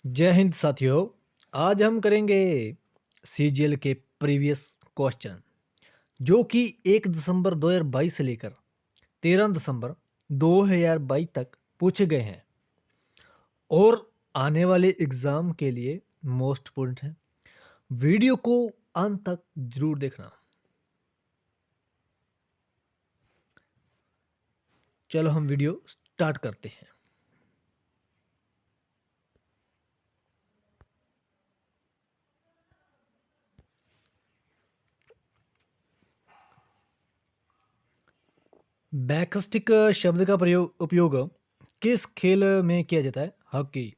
जय हिंद साथियों। आज हम करेंगे सीजीएल के प्रीवियस क्वेश्चन जो कि 1 दिसंबर 2022 से लेकर 13 दिसंबर 2022 तक पूछे गए हैं और आने वाले एग्जाम के लिए मोस्ट इम्पोर्टेंट है। वीडियो को अंत तक जरूर देखना। चलो हम वीडियो स्टार्ट करते हैं। बैकस्टिक शब्द का उपयोग किस खेल में किया जाता है? हॉकी।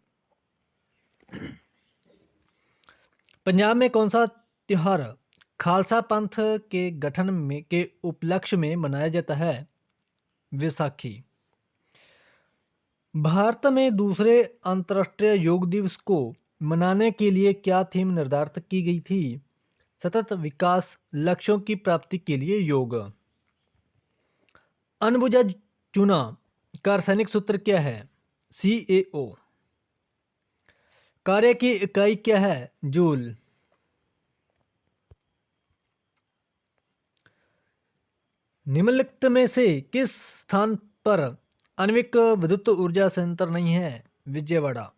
पंजाब में कौन सा त्योहार खालसा पंथ के गठन में के उपलक्ष्य में मनाया जाता है? वैसाखी। भारत में दूसरे अंतर्राष्ट्रीय योग दिवस को मनाने के लिए क्या थीम निर्धारित की गई थी? सतत विकास लक्ष्यों की प्राप्ति के लिए योग। अनबुझा चूना का रासायनिक सूत्र क्या है? CaO। कार्य की इकाई क्या है? जूल। निम्नलिखित में से किस स्थान पर आणविक विद्युत ऊर्जा संयंत्र नहीं है? विजयवाड़ा।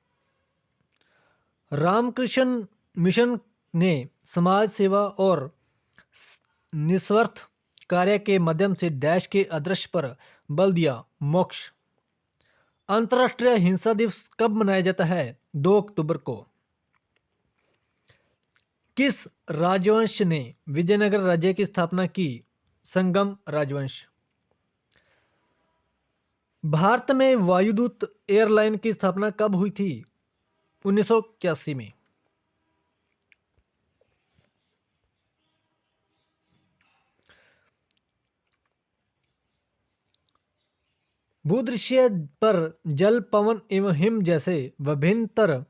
रामकृष्ण मिशन ने समाज सेवा और निस्वार्थ कार्य के माध्यम से डैश के आदर्श पर बल दिया। मोक्ष। अंतर्राष्ट्रीय हिंसा दिवस कब मनाया जाता है? 2 अक्टूबर को। किस राजवंश ने विजयनगर राज्य की स्थापना की? संगम राजवंश। भारत में वायुदूत एयरलाइन की स्थापना कब हुई थी? 1981 में। भूदृश्य पर जल, पवन एवं हिम जैसे विभिन्न तरह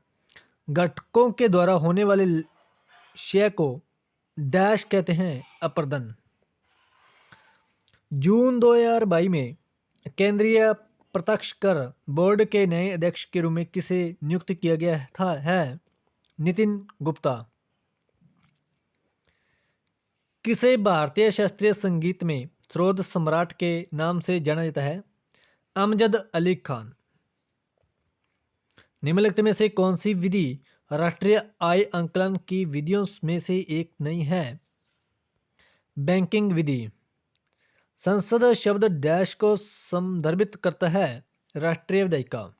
घटकों के द्वारा होने वाले क्षय को डैश कहते हैं? अपर्दन। जून 2022 में केंद्रीय प्रत्यक्ष कर बोर्ड के नए अध्यक्ष के रूप में किसे नियुक्त किया गया है? नितिन गुप्ता। किसे भारतीय शास्त्रीय संगीत में श्रोत सम्राट के नाम से जाना जाता है? अमजद अली खान। निम्नलिखित में से कौन सी विधि राष्ट्रीय आय आंकलन की विधियों में से एक नहीं है? बैंकिंग विधि। संसद शब्द डैश को संदर्भित करता है? राष्ट्रीय विधायिका।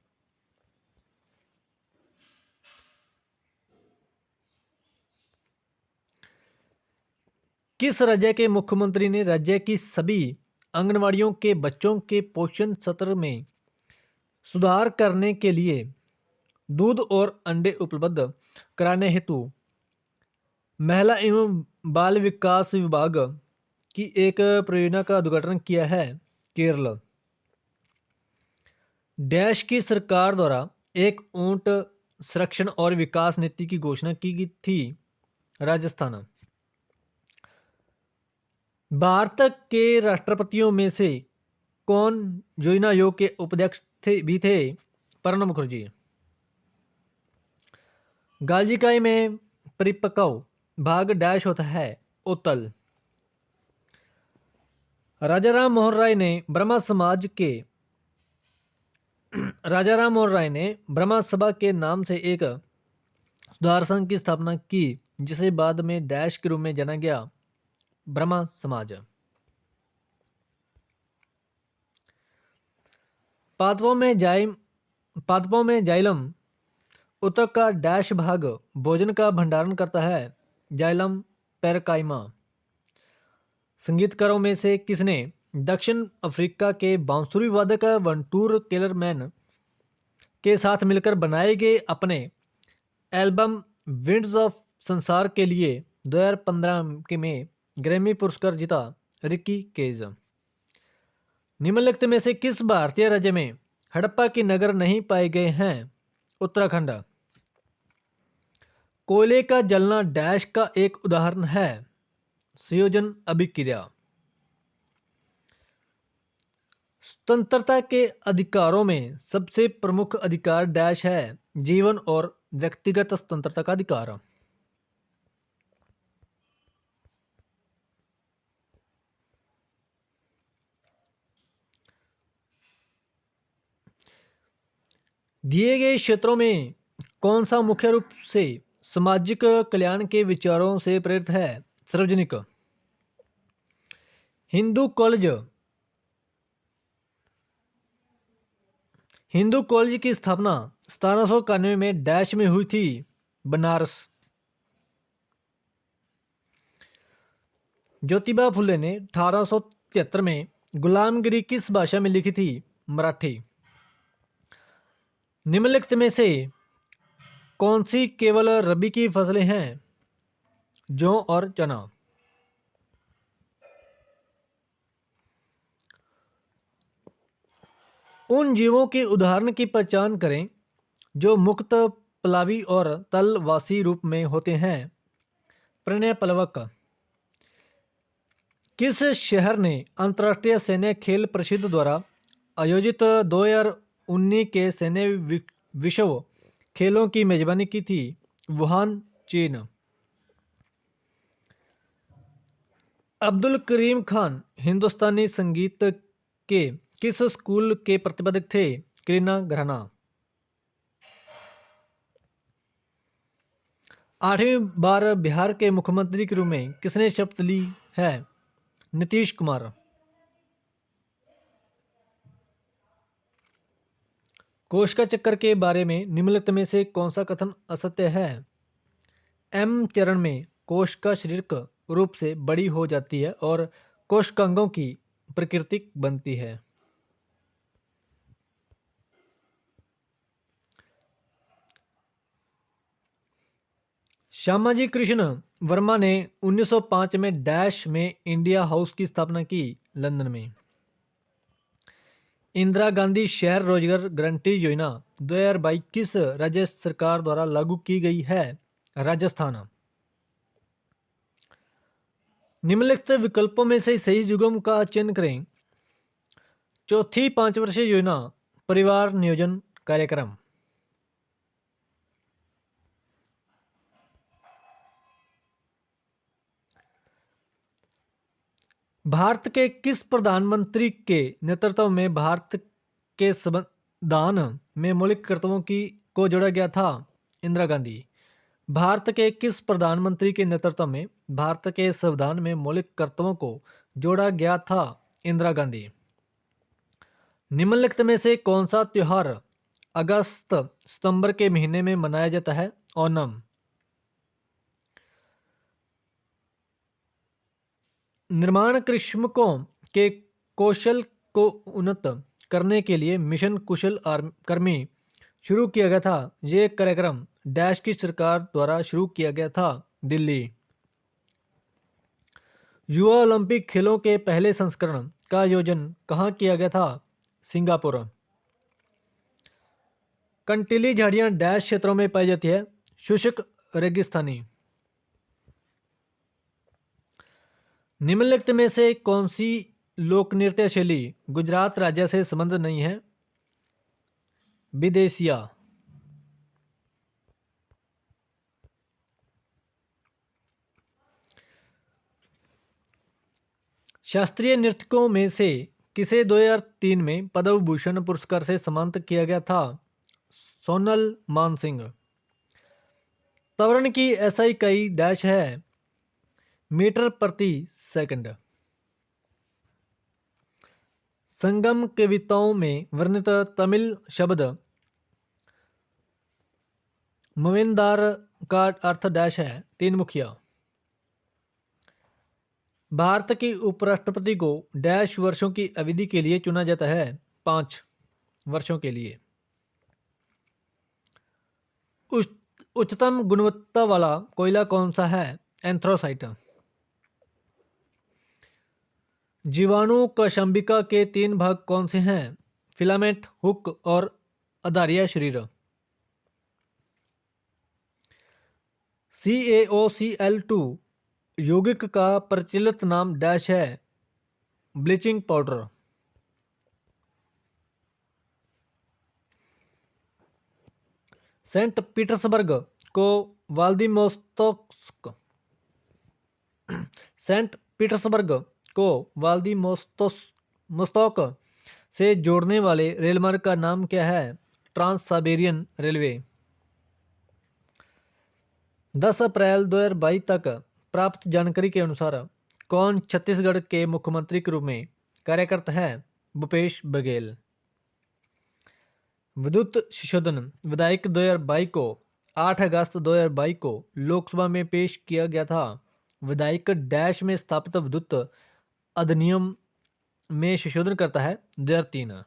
किस राज्य के मुख्यमंत्री ने राज्य की सभी आंगनवाड़ियों के बच्चों के पोषण स्तर में सुधार करने के लिए दूध और अंडे उपलब्ध कराने हेतु महिला एवं बाल विकास विभाग की एक परियोजना का उद्घाटन किया है? केरल। डैश की सरकार द्वारा एक ऊंट संरक्षण और विकास नीति की घोषणा की गई थी? राजस्थान। भारत के राष्ट्रपतियों में से कौन योजना आयोग के उपाध्यक्ष भी थे? प्रणब मुखर्जी। गाजिकाई में परिपक्व भाग डैश होता है? उत्तल। राजाराम मोहन राय ने ब्रह्मा सभा के नाम से एक सुधार संघ की स्थापना की जिसे बाद में डैश के रूप में जाना गया? ब्रह्मा समाज। पादपों में जाइलम उतक का डैश भाग भोजन का भंडारण करता है? जाइलम पैरकाइमा। संगीतकारों में से किसने दक्षिण अफ्रीका के बांसुरी वादक वंटूर केलरमैन के साथ मिलकर बनाए गए अपने एल्बम विंड्स ऑफ संसार के लिए 2015 के में ग्रैमी पुरस्कार जीता? रिकी केज। निम्नलिखित में से किस भारतीय राज्य में हड़प्पा के नगर नहीं पाए गए हैं? उत्तराखंड। कोयले का जलना डैश का एक उदाहरण है? संयोजन अभिक्रिया। स्वतंत्रता के अधिकारों में सबसे प्रमुख अधिकार डैश है? जीवन और व्यक्तिगत स्वतंत्रता का अधिकार। दिए गए क्षेत्रों में कौन सा मुख्य रूप से सामाजिक कल्याण के विचारों से प्रेरित है? सार्वजनिक। हिंदू कॉलेज हिंदू कॉलेज की स्थापना 1791 में डैश में हुई थी? बनारस। ज्योतिबा फुले ने 1873 में गुलामगिरी किस भाषा में लिखी थी? मराठी। निम्नलिखित में से कौन सी केवल रबी की फसलें हैं? जौ और चना। उन जीवों के उदाहरण की पहचान करें जो मुक्त पलावी और तलवासी रूप में होते हैं। प्रणयपलवक। किस शहर ने अंतर्राष्ट्रीय सैन्य खेल परिषद द्वारा आयोजित 2019 के सैन्य विश्व खेलों की मेजबानी की थी? वुहान, चीन। अब्दुल करीम खान हिंदुस्तानी संगीत के किस स्कूल के प्रतिपादक थे? करीना घराना। 8वीं बार बिहार के मुख्यमंत्री के रूप में किसने शपथ ली है? नीतीश कुमार। कोश का चक्कर के बारे में निम्नलिखित में से कौन सा कथन असत्य है? एम चरण में कोशिका शारीरिक रूप से बड़ी हो जाती है और कोशिकांगों की प्रकृति बनती है। श्यामाजी कृष्ण वर्मा ने 1905 में डैश में इंडिया हाउस की स्थापना की? लंदन में। इंदिरा गांधी शहर रोजगार गारंटी योजना 2022 किस राज्य सरकार द्वारा लागू की गई है? राजस्थान। निम्नलिखित विकल्पों में से सही युग्म का चयन करें। चौथी 5 वर्षीय योजना परिवार नियोजन कार्यक्रम। भारत के किस प्रधानमंत्री के नेतृत्व में भारत के संविधान में मौलिक कर्तव्यों को जोड़ा गया था? इंदिरा गांधी। भारत के किस प्रधानमंत्री के नेतृत्व में भारत के संविधान में मौलिक कर्तव्यों को जोड़ा गया था? इंदिरा गांधी। निम्नलिखित में से कौन सा त्योहार अगस्त सितंबर के महीने में मनाया जाता है? ओणम। निर्माण श्रमिकों के कौशल को उन्नत करने के लिए मिशन कुशल कर्मी शुरू किया गया था। ये कार्यक्रम डैश की सरकार द्वारा शुरू किया गया था? दिल्ली। युवा ओलंपिक खेलों के पहले संस्करण का आयोजन कहाँ किया गया था? सिंगापुर। कंटीली झाड़ियाँ डैश क्षेत्रों में पाई जाती है? शुष्क रेगिस्तानी। निम्नलिखित में से कौन सी लोक नृत्य शैली गुजरात राज्य से संबंध नहीं है? विदेशिया। शास्त्रीय नृत्यकों में से किसे 2003 में पद्म भूषण पुरस्कार से सम्मानित किया गया था? सोनल मानसिंह। त्वरण की ऐसा इकाई डैश है? मीटर प्रति सेकंड। संगम कविताओं में वर्णित तमिल शब्द मवेंदार का अर्थ डैश है? तीन मुखिया। भारत के उपराष्ट्रपति को डैश वर्षों की अवधि के लिए चुना जाता है? 5 वर्षों के लिए। उच्चतम गुणवत्ता वाला कोयला कौन सा है? एंथ्रासाइट। जीवाणु कशंबिका के 3 भाग कौन से हैं? फिलामेंट, हुक और आधारिया शरीर। CaOCl2 यौगिक का प्रचलित नाम डैश है? Bleaching powder. सेंट पीटर्सबर्ग को व्लादिवोस्तोक सेंट पीटर्सबर्ग को व्लादिवोस्तोक से जोड़ने वाले रेलमार्ग का नाम क्या है? Trans Siberian railway. 10 अप्रैल 2022 तक प्राप्त जानकारी के अनुसार कौन छत्तीसगढ़ के मुख्यमंत्री के रूप में कार्यरत है? भूपेश बघेल। विद्युत संशोधन विधेयक 2022 को 8 अगस्त 2022 को लोकसभा में पेश किया गया था। विधेयक डैश में स्थापित विद्युत अधिनियम में संशोधन करता है 2003।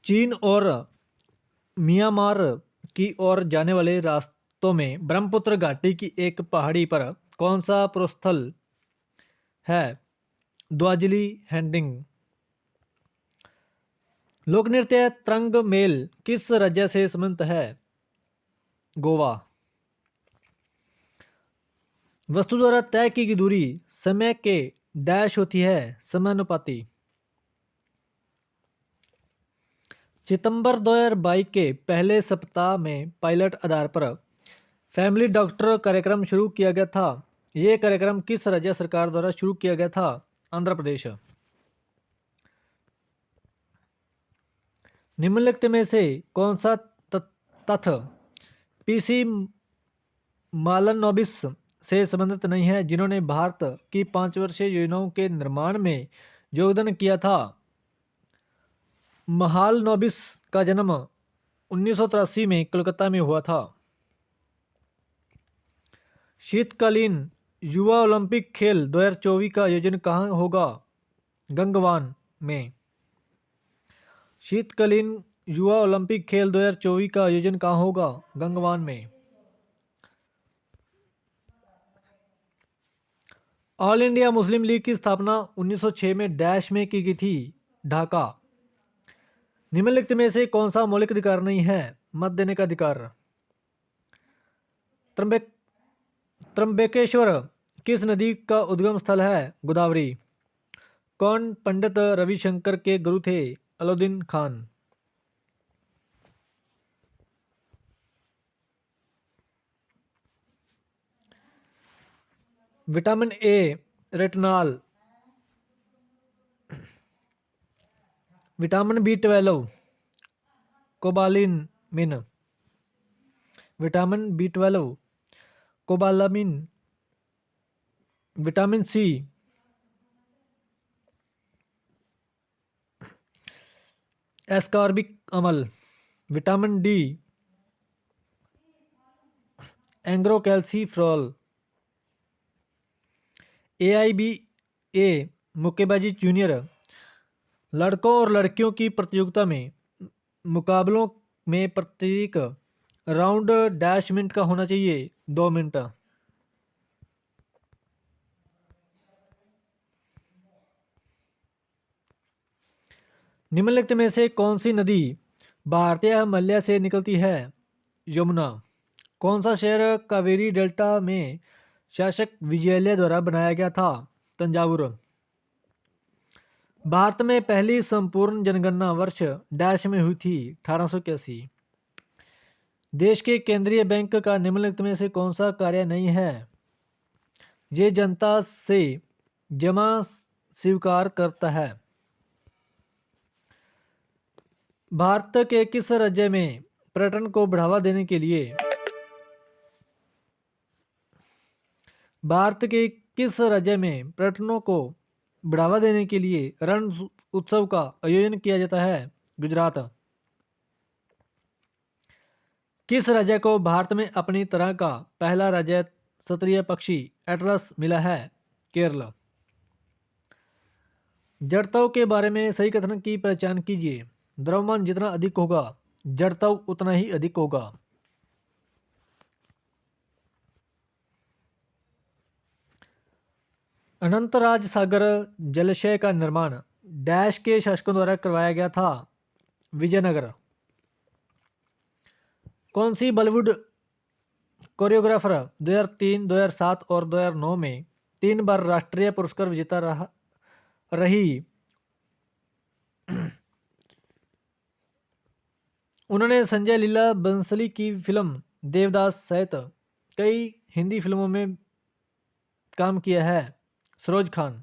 चीन और म्यांमार की ओर जाने वाले रास्तों में ब्रह्मपुत्र घाटी की एक पहाड़ी पर कौन सा पुरस्थल है? द्वाजली हैंडिंग। लोक नृत्य तरंग मेल किस राज्य से संबंधित है? गोवा। वस्तु द्वारा तय की गई दूरी समय के डैश होती है समानुपाती। सितंबर 2022 के पहले सप्ताह में पायलट आधार पर फैमिली डॉक्टर कार्यक्रम शुरू किया गया था। यह कार्यक्रम किस राज्य सरकार द्वारा शुरू किया गया था? आंध्र प्रदेश। निम्नलिखित में से कौन सा तथ्य पीसी मालनोबिस से संबंधित नहीं है, जिन्होंने भारत की 5 वर्षीय योजनाओं के निर्माण में योगदान किया था? महालनोबिस का जन्म 1983 में कोलकाता में हुआ था। शीतकालीन युवा ओलंपिक खेल 2024 का आयोजन कहाँ होगा? गंगवान में। शीतकालीन युवा ओलंपिक खेल 2024 का आयोजन कहाँ होगा? गंगवान में। ऑल इंडिया मुस्लिम लीग की स्थापना 1906 में डैश में की गई थी? ढाका। निम्नलिखित में से कौन सा मौलिक अधिकार नहीं है? मत देने का अधिकार। त्र्यंबकेश्वर किस नदी का उद्गम स्थल है? गोदावरी। कौन पंडित रविशंकर के गुरु थे? Alauddin Khan. Vitamin A retinol, vitamin B12 cobalamin, vitamin B12 cobalamin, vitamin C ascorbic अम्ल, विटामिन डी एंग्रोकैल्सिफेरॉल। AIBA मुक्केबाजी जूनियर लड़कों और लड़कियों की प्रतियोगिता में मुकाबलों में प्रत्येक राउंड डैश मिनट का होना चाहिए? 2 मिनट। निम्नलिखित में से कौन सी नदी भारतीय हिमालय से निकलती है? यमुना। कौन सा शहर कावेरी डेल्टा में शासक विजयलय द्वारा बनाया गया था? तंजावुर। भारत में पहली संपूर्ण जनगणना वर्ष डैश में हुई थी? 1881। देश के केंद्रीय बैंक का निम्नलिखित में से कौन सा कार्य नहीं है? ये जनता से जमा स्वीकार करता है। भारत के किस राज्य में पर्यटन को बढ़ावा देने के लिए रण उत्सव का आयोजन किया जाता है? गुजरात। किस राज्य को भारत में अपनी तरह का पहला राज्य स्तरीय पक्षी एटलस मिला है? केरल। जड़त्व के बारे में सही कथन की पहचान कीजिए। द्रव्यमान जितना अधिक होगा जड़त्व उतना ही अधिक होगा। अनंतराज सागर जलाशय का निर्माण डैश के शासकों द्वारा करवाया गया था? विजयनगर। कौन सी बॉलीवुड कोरियोग्राफर 2003, 2007 और 2009 में 3 बार राष्ट्रीय पुरस्कार विजेता रही उन्होंने संजय लीला बंसली की फिल्म देवदास सहित कई हिंदी फिल्मों में काम किया है। सरोज खान।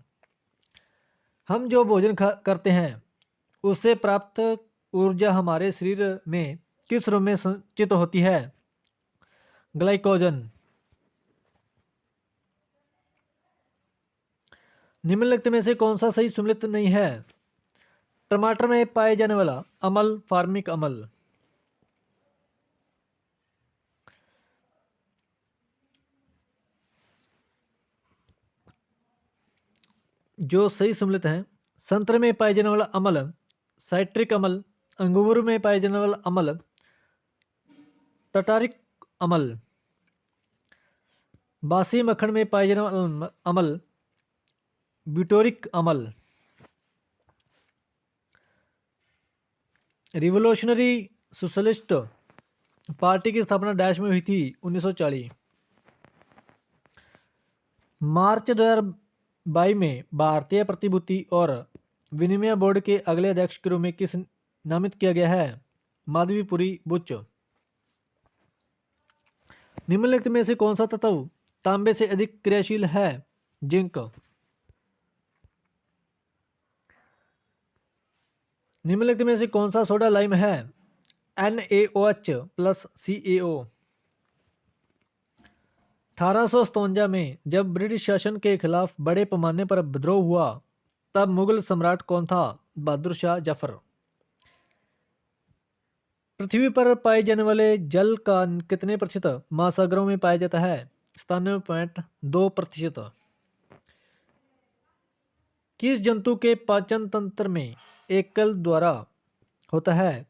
हम जो भोजन करते हैं उससे प्राप्त ऊर्जा हमारे शरीर में किस रूप में संचित होती है? ग्लाइकोजन। निम्नलिखित में से कौन सा सही सम्मिलित नहीं है? टमाटर में पाए जाने वाला अम्ल फार्मिक अम्ल। जो सही सम्मिलित हैं, संतरे में पाए जाने वाला अम्ल साइट्रिक अम्ल, अंगूर में पाए जाने वाला अम्ल टटारिक अम्ल, बासी मक्खन में पाए जाने वाला अम्ल ब्यूटोरिक अम्ल। रिवोल्यूशनरी सोशलिस्ट पार्टी की स्थापना डैश में हुई थी 1940। मार्च 2022 में भारतीय प्रतिभूति और विनिमय बोर्ड के अगले अध्यक्ष के रूप में किस नामित किया गया है? माधवीपुरी बुच। निम्नलिखित में से कौन सा तत्व तांबे से अधिक क्रियाशील है? जिंक। निम्नलिखित में से कौन सा सोडा लाइम है? NaOH plus CaO। 1857 में जब ब्रिटिश शासन के खिलाफ बड़े पैमाने पर विद्रोह हुआ तब मुगल सम्राट कौन था? बहादुर शाह जफर। पृथ्वी पर पाए जाने वाले जल का कितने प्रतिशत महासागरों में पाया जाता है? 97.2%। किस जंतु के पाचन तंत्र में एकल द्वारा होता है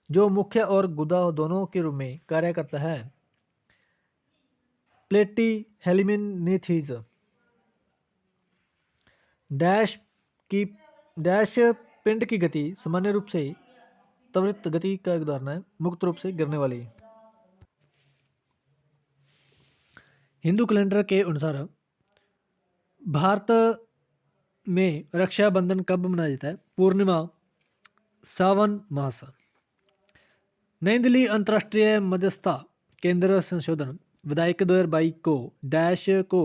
जो मुख्य और गुदा दोनों के रूप में कार्य करता है? प्लेटी हेलिमिनीथीज। डैश पिंड की गति सामान्य रूप से त्वरित गति का उदाहरण है, मुक्त रूप से गिरने वाली। हिंदू कैलेंडर के अनुसार भारत में रक्षाबंधन कब मनाया जाता है? पूर्णिमा, सावन मास। नई दिल्ली अंतर्राष्ट्रीय मध्यस्थता केंद्र संशोधन विधेयक 2022 को डैश को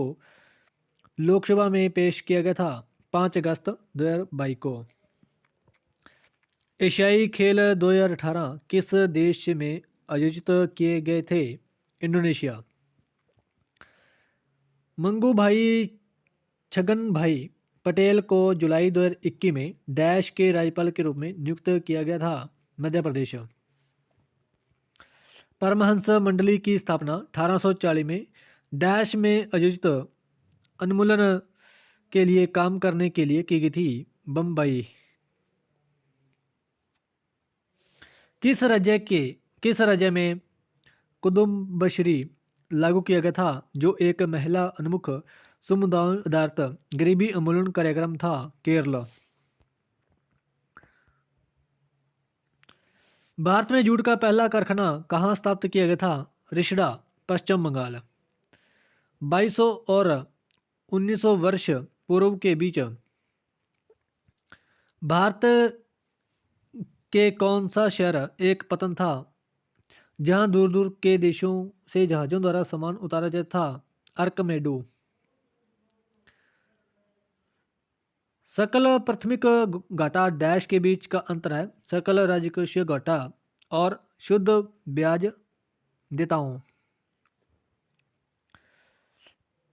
लोकसभा में पेश किया गया था? 5 अगस्त 2022 को। एशियाई खेल 2018 किस देश में आयोजित किए गए थे? इंडोनेशिया। मंगू भाई छगन भाई पटेल को जुलाई 2021 में डैश के राज्यपाल के रूप में नियुक्त किया गया था? मध्य प्रदेश। परमहंस मंडली की स्थापना 1840 में डैश में आयोजित उन्मूलन के लिए काम करने के लिए की गई थी? बम्बई। किस राज्य में कुदुम्बश्री लागू किया गया था जो एक महिला उन्मुख समुदाय आधारित गरीबी उन्मूलन कार्यक्रम था? केरल। भारत में जूट का पहला कारखाना कहाँ स्थापित किया गया था? रिषड़ा, पश्चिम बंगाल। 2200 और 1900 वर्ष पूर्व के बीच भारत के कौन सा शहर एक पतन था जहां दूर दूर के देशों से जहाजों द्वारा सामान उतारा जाता था? अर्कमेडू। सकल प्राथमिक घाटा डैश के बीच का अंतर है? सकल राजकोषीय घाटा और शुद्ध ब्याज देताओं।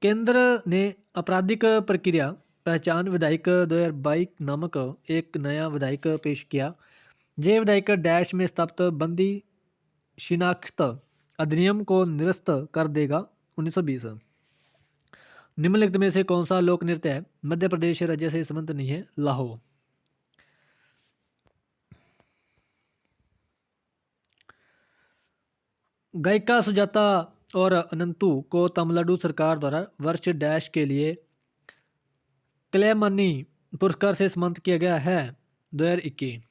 केंद्र ने आपराधिक प्रक्रिया पहचान विधेयक 2022 नामक एक नया विधेयक पेश किया। यह विधेयक डैश में स्थापित बंदी शिनाख्त अधिनियम को निरस्त कर देगा? 1920। निम्नलिखित में से कौन सा लोक नृत्य है मध्य प्रदेश राज्य से संबंध नहीं है? लाहो। गायिका सुजाता और अनंतु को तमिलनाडु सरकार द्वारा वर्ष डैश के लिए कलैमानी पुरस्कार से सम्मानित किया गया है? 2021।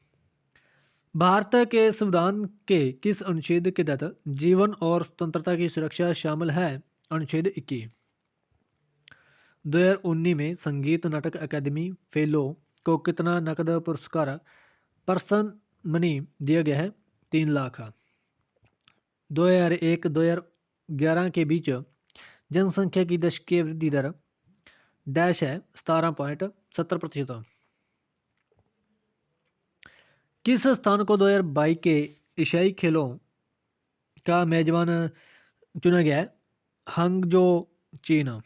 भारत के संविधान के किस अनुच्छेद के तहत जीवन और स्वतंत्रता की सुरक्षा शामिल है? अनुच्छेद 21। 2019 में संगीत नाटक अकादमी फेलो को कितना नकद पुरस्कार पर्सन मनी दिया गया है 3 लाख। 2001-2011 के बीच जनसंख्या की दशकीय वृद्धि दर डैश है 17.70%। किस स्थान को 2022 के एशियाई खेलों का मेजबान चुना गया है? हंगजो, चीन।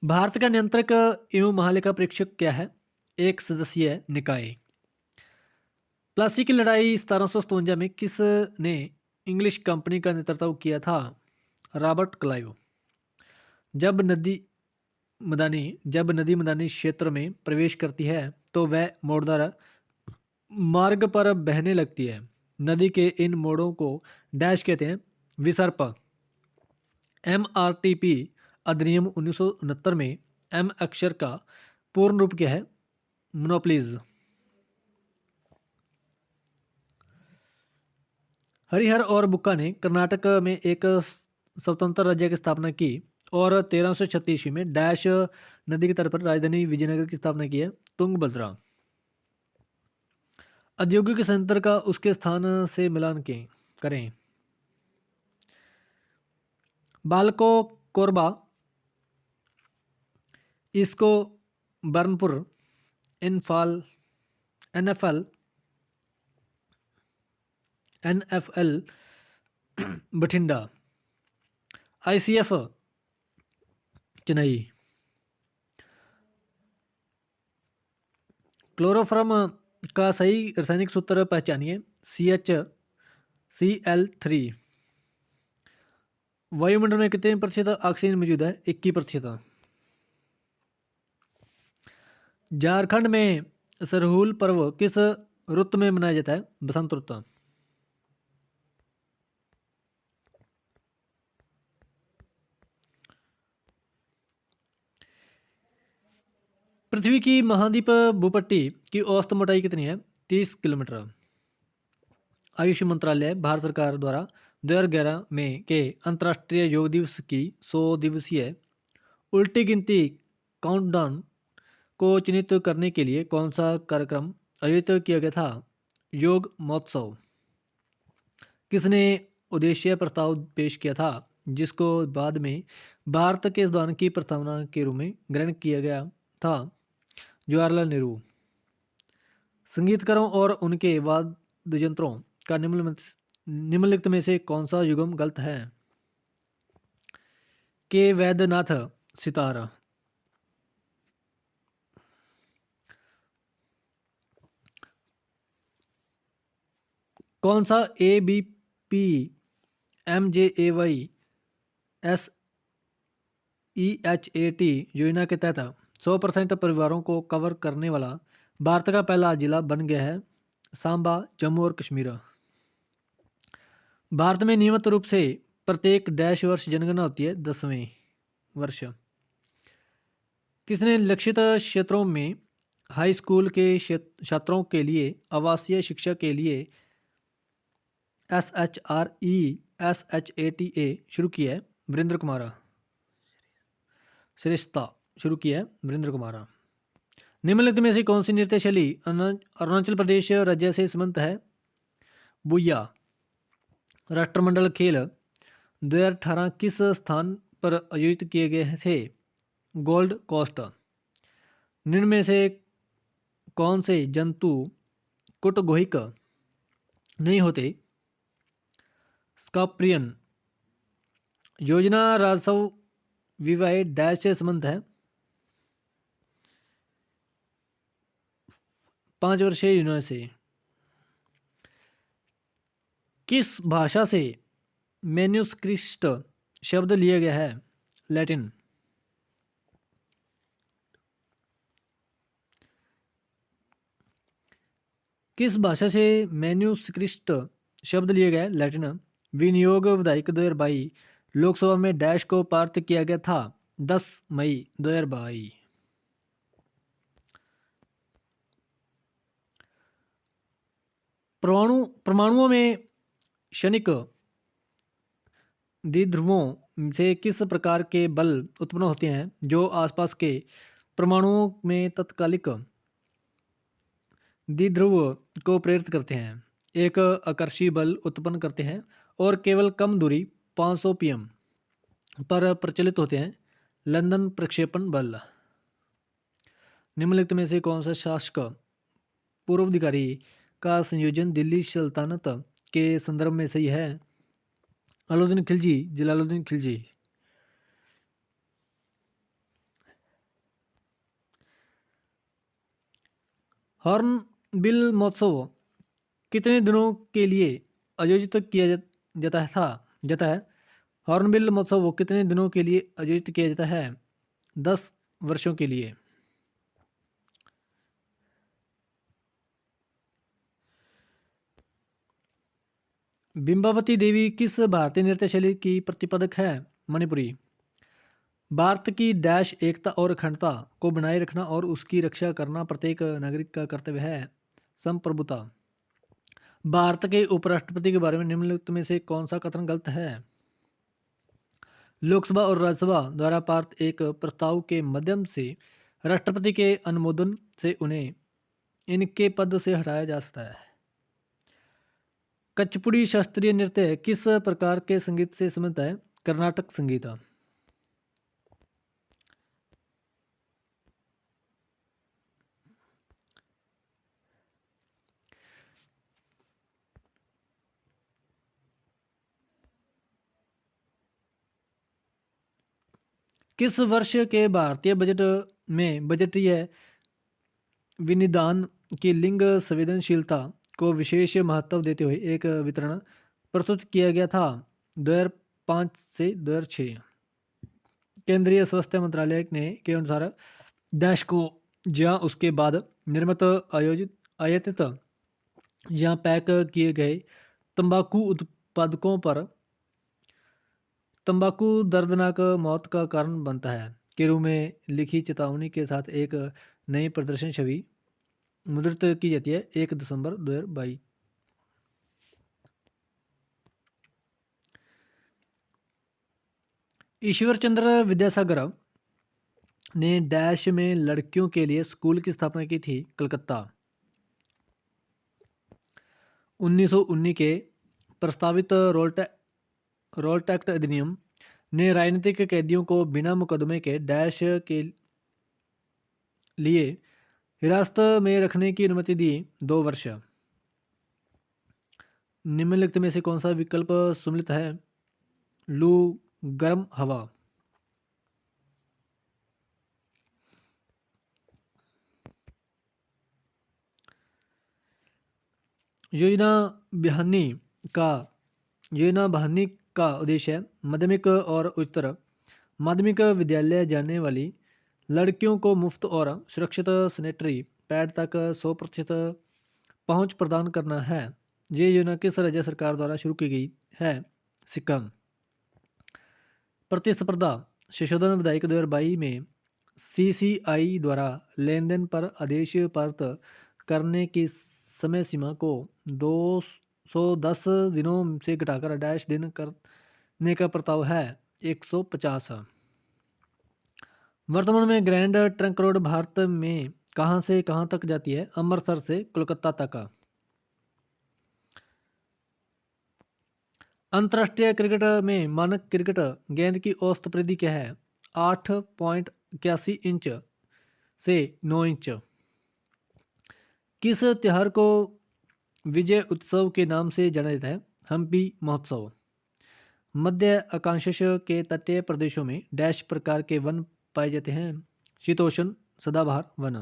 भारत का नियंत्रक एवं महालेखा परीक्षक क्या है? एक सदस्यीय निकाय। प्लासी की लड़ाई 1757 में किसने इंग्लिश कंपनी का नेतृत्व किया था? Robert Clive. जब नदी मैदानी क्षेत्र में प्रवेश करती है तो वह मोड़दार मार्ग पर बहने लगती है। नदी के इन मोड़ों को डैश कहते हैं? विसर्प। MRTP अधिनियम 1969 में M अक्षर का पूर्ण रूप क्या है? मोनोपोलीज। हरिहर और बुक्का ने कर्नाटक में एक स्वतंत्र राज्य की स्थापना की और 1336 ईस्वी में डैश नदी के तट पर राजधानी विजयनगर की स्थापना की है? तुंगभद्रा। औद्योगिक संयंत्र का उसके स्थान से मिलान करें। बालको, कोरबा, इसको, Burnpur, NFL Bathinda, ICF Chennai. Chloroform का सही रासायनिक सूत्र पहचानिए। CHCl3। वायुमंडल में कितने प्रतिशत ऑक्सीजन मौजूद है? 21%। झारखंड में सरहुल पर्व किस ऋतु में मनाया जाता है? बसंत ऋतु। पृथ्वी की महाद्वीप भूपट्टी की औसत मोटाई कितनी है? 30 किलोमीटर। आयुष मंत्रालय भारत सरकार द्वारा 2011 में के अंतर्राष्ट्रीय योग दिवस की 100 दिवसीय उल्टी गिनती काउंटडाउन को चिन्हित करने के लिए कौन सा कार्यक्रम आयोजित किया गया था? योग महोत्सव। किसने उद्देश्य प्रस्ताव पेश किया था जिसको बाद में भारत के संविधान की प्रस्तावना के रूप में ग्रहण किया गया था? जवाहरलाल नेहरू। संगीतकारों और उनके वाद्य यंत्रों का निम्नलिखित में से कौन सा युग्म गलत है? के वैद्यनाथ सितार। कौन सा ABP MJAY SEHAT योजना के तहत 100% परिवारों को कवर करने वाला भारत का पहला जिला बन गया है? सांबा, जम्मू और कश्मीर। भारत में नियमित रूप से प्रत्येक डैश वर्ष जनगणना होती है? 10वें वर्ष। किसने लक्षित क्षेत्रों में हाई स्कूल के छात्रों के लिए आवासीय शिक्षा के लिए SHRE/SHATA शुरू किया है? वीरेंद्र कुमार। श्रेष्ठता शुरू किया है? वीरेंद्र कुमार। निम्नलिखित में से कौन सी नृत्य शैली अरुणाचल प्रदेश राज्य से संबंधित है? बुया। राष्ट्रमंडल खेल 2018 किस स्थान पर आयोजित किए गए थे? Gold Coast. निम्न में से कौन से जंतु कुटगोहिक नहीं होते? स्कॉर्पियन। योजना राजस्व विवाह डैश से संबंध है? 5 वर्षीय योजना से। किस भाषा से मैन्युस्क्रिप्ट शब्द लिया गया है? लैटिन। किस भाषा से मैन्युस्क्रिप्ट शब्द लिया गया है? लैटिन। विनियोग विधायक 2022 लोकसभा में डैश को पारित किया गया था? 10 मई 2022। परमाणुओं में क्षणिक द्विध्रुवों से किस प्रकार के बल उत्पन्न होते हैं जो आसपास के परमाणुओं में तत्कालिक द्विध्रुव को प्रेरित करते हैं, एक आकर्षी बल उत्पन्न करते हैं और केवल कम दूरी 500 pm पर प्रचलित होते हैं। लंदन प्रक्षेपण बल। निम्नलिखित में से कौन सा शासक पूर्वाधिकारी का संयोजन दिल्ली सल्तनत के संदर्भ में सही है? अलाउद्दीन खिलजी, जलालुद्दीन खिलजी। हॉर्नबिल महोत्सव कितने दिनों के लिए आयोजित किया जाता है? हॉर्नबिल महोत्सव कितने दिनों के लिए आयोजित किया जाता है? 10 वर्षों के लिए। बिंबावती देवी किस भारतीय नृत्य शैली की प्रतिपादक है? मणिपुरी। भारत की डैश एकता और अखंडता को बनाए रखना और उसकी रक्षा करना प्रत्येक नागरिक का कर्तव्य है। संप्रभुता। भारत के उपराष्ट्रपति के बारे में निम्नलिखित में से कौन सा कथन गलत है? लोकसभा और राज्यसभा द्वारा पारित एक प्रस्ताव के माध्यम से राष्ट्रपति के अनुमोदन से उन्हें इनके पद से हटाया जा सकता है। कच्चपुड़ी शास्त्रीय नृत्य किस प्रकार के संगीत से संबंधित है? कर्नाटक संगीत। किस वर्ष के भारतीय बजट में बजटीय विनिदान की लिंग संवेदनशीलता को विशेष महत्व देते हुए एक वितरण प्रस्तुत किया गया था? 2005 से 2006। केंद्रीय स्वास्थ्य मंत्रालय ने के अनुसार डैश को जहां उसके बाद निर्मित आयातित या पैक किए गए तंबाकू उत्पादकों पर तंबाकू दर्दनाक मौत का कारण बनता है के रूप में लिखी चेतावनी के साथ एक नई प्रदर्शन छवि मुद्रित की जाती है। 1 दिसंबर 2022। ईश्वर चंद्र विद्यासागर ने डैश में लड़कियों के लिए स्कूल की स्थापना की थी? कलकत्ता। 1919 के प्रस्तावित रोल्ट एक्ट अधिनियम ने राजनीतिक कैदियों को बिना मुकदमे के डैश के लिए हिरासत में रखने की अनुमति दी। 2 वर्ष। निम्नलिखित में से कौन सा विकल्प सम्मिलित है? लू, गर्म हवा। योजना बहानी का उद्देश्य माध्यमिक और उच्चतर माध्यमिक विद्यालय जाने वाली लड़कियों को मुफ्त और सुरक्षित सैनिटरी पैड तक 100% पहुंच प्रदान करना है। ये योजना किस राज्य सरकार द्वारा शुरू की गई है? सिक्किम। प्रतिस्पर्धा संशोधन विधेयक 2022 में CCI द्वारा लेन देन पर आदेश प्राप्त करने की समय सीमा को 210 दिनों से घटाकर डैश दिन करने का प्रस्ताव है। 150। वर्तमान में ग्रैंड ट्रंक रोड भारत में कहां से कहां तक जाती है? अमृतसर से कोलकाता तक। अंतर्राष्ट्रीय क्रिकेट में मानक क्रिकेट गेंद की औसत परिधि क्या है? 8.81 इंच से 9 इंच। किस त्योहार को विजय उत्सव के नाम से जाना जाता है? हम्पी महोत्सव। मध्य अक्षांश के तटीय प्रदेशों में डैश प्रकार के वन पाए जाते हैं? शीतोष्ण सदाबहार वन।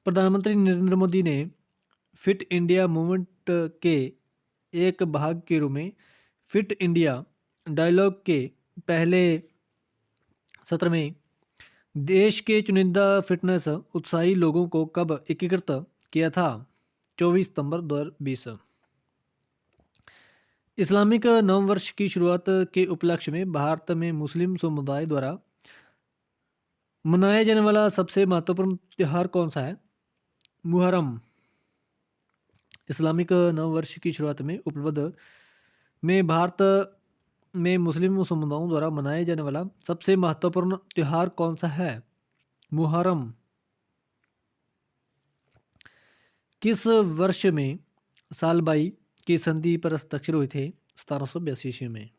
प्रधानमंत्री नरेंद्र मोदी ने फिट इंडिया मूवमेंट के एक भाग के रूप में फिट इंडिया डायलॉग के पहले सत्र में देश के चुनिंदा फिटनेस उत्साही लोगों को कब एकीकृत किया था? 24 सितंबर 2020। इस्लामिक नववर्ष की शुरुआत के उपलक्ष्य में भारत में मुस्लिम समुदाय द्वारा मनाया जाने वाला सबसे महत्वपूर्ण त्यौहार कौन सा है? मुहर्रम। इस्लामिक नववर्ष की शुरुआत में उपलब्ध में भारत में मुस्लिम समुदायों द्वारा मनाया जाने वाला सबसे महत्वपूर्ण त्यौहार कौन सा है? मुहर्रम किस वर्ष में सालबाई की संधि पर हस्ताक्षर हुए थे? 1782 ईस्वी में।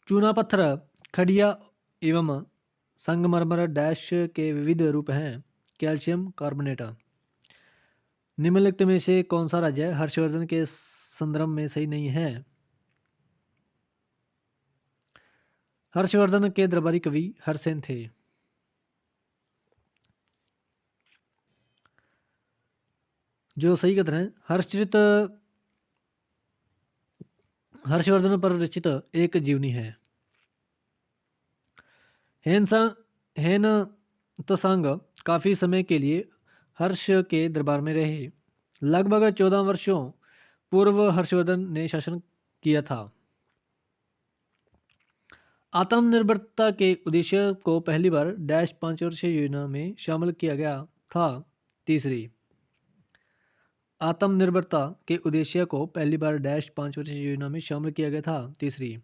चूना पत्थर, खड़िया एवं संगमरमर डैश के विविध रूप हैं। Calcium carbonate. निम्नलिखित में से कौन सा राज्य हर्षवर्धन के संदर्भ में सही नहीं है? हर्षवर्धन के दरबारी कवि हरसेन थे। जो सही कथन है, हर्षवर्धन पर रचित एक जीवनी है। हेन तसांग काफी समय के लिए हर्ष के दरबार में रहे। लगभग 14 वर्षों पूर्व हर्षवर्धन ने शासन किया था। आत्मनिर्भरता के उद्देश्य को पहली बार डैश 5 वर्षीय योजना में शामिल किया गया था। तीसरी, आत्मनिर्भरता के उद्देश्य को पहली बार डैश 5 वर्षीय योजना में शामिल किया गया था। तीसरी,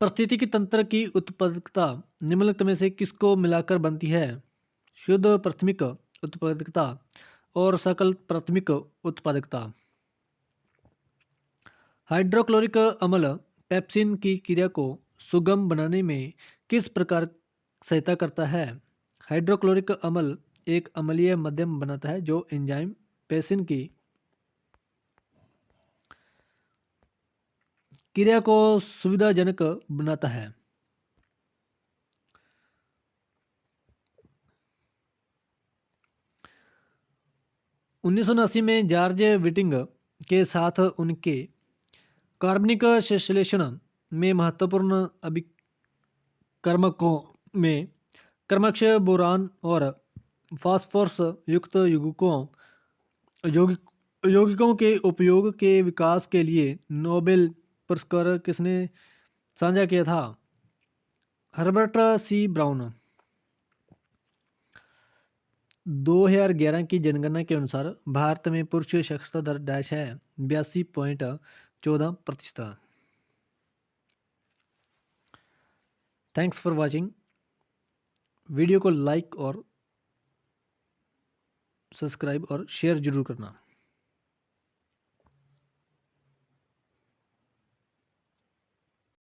पारिस्थितिकी तंत्र की उत्पादकता निम्नलिखित में से किसको मिलाकर बनती है? शुद्ध प्राथमिक उत्पादकता और सकल प्राथमिक उत्पादकता। हाइड्रोक्लोरिक अम्ल पेप्सिन की क्रिया को सुगम बनाने में किस प्रकार सहायता करता है? हाइड्रोक्लोरिक अम्ल एक अम्लीय माध्यम बनाता है जो एंजाइम पेप्सिन की क्रिया को सुविधाजनक बनाता है। 1979 में जॉर्ज विटिंग के साथ उनके कार्बनिक संश्लेषण में महत्वपूर्ण अभिकर्मकों में क्रमशः बोरान और फास्फोरस युक्त यौगिकों के उपयोग के विकास के लिए नोबेल पुरस्कार किसने साझा किया था? हर्बर्ट सी ब्राउन। 2011 की जनगणना के अनुसार भारत में पुरुष साक्षरता दर डैश है 82.14%। Thanks for watching. वीडियो को लाइक और सब्सक्राइब और शेयर जरूर करना।